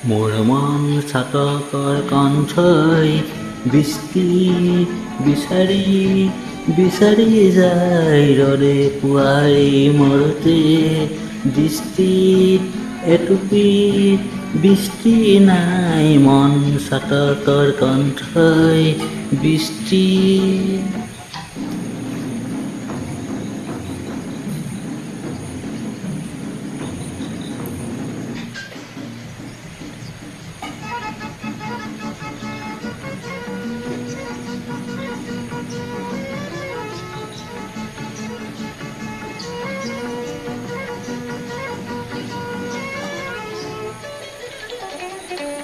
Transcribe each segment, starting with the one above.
মোৰ মন চাতকৰ কণ্ঠই বৃষ্টি বিচাৰি বিচাৰি যায় ৰৰে পুৱাই মৰতে দৃষ্টিত এটুপি বৃষ্টি নাই মন চাতকৰ কণ্ঠই বৃষ্টি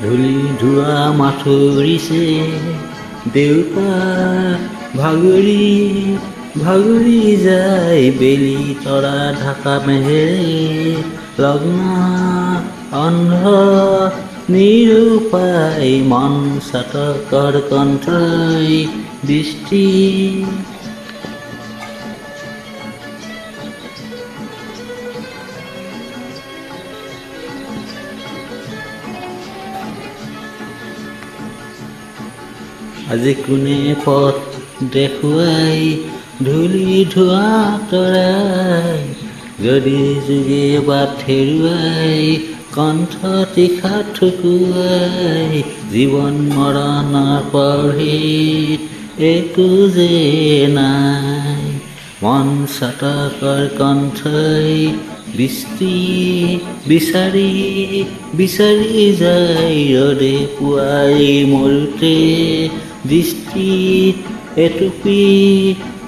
ধূলি ধোৱা মাথুৰিছে দেউতা ভাগৰি ভাগৰি যায় বেলি তৰা ঢাকা মেঘেৰে লগ্ন অন্ধ নিৰূপায় মন চাতকৰ কণ্ঠই বৃষ্টি আজি কোনে পথ দেখুৱাই ধূলি ধোৱা তৰাই যদি যোগে বাট হেৰুৱাই কণ্ঠ তীখা ঠুকুৱাই জীৱন মৰণৰ পৰহিত একো যে নাই মন চাতকৰ কণ্ঠই বৃষ্টি বিচাৰি বিচাৰি যায় ৰদে পুৱাই মৰোতে দৃষ্টিত এটুপি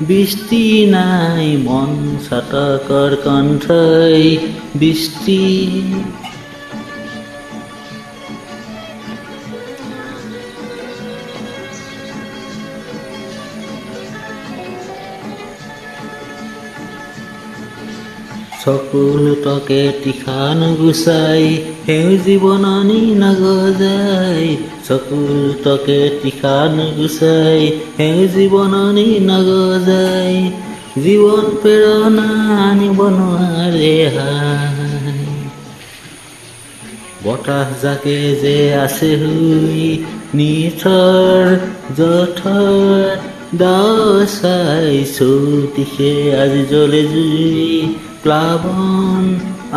বৃষ্টি নাই মন চাতকৰ কণ্ঠই বৃষ্টি চকুলোটকে তীখা নুগুচাই সেউজী বননি নগজাই চকুলোটকে তীখা নুগুচাই সেউজী বননি নগজাই জীৱন প্ৰেৰণা আনিব নোৱাৰে হাই বতাহ জাকে যে আছে হুই নিথৰ জঠৰ দাও চাই চৌদিশে আজি জ্বলে জুই প্লাৱন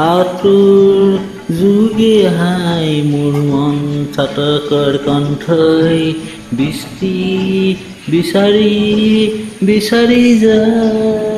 আতুৰ যোগে হাই মোৰ মন চাতকৰ কণ্ঠই বৃষ্টি বিচাৰি বিচাৰি যায়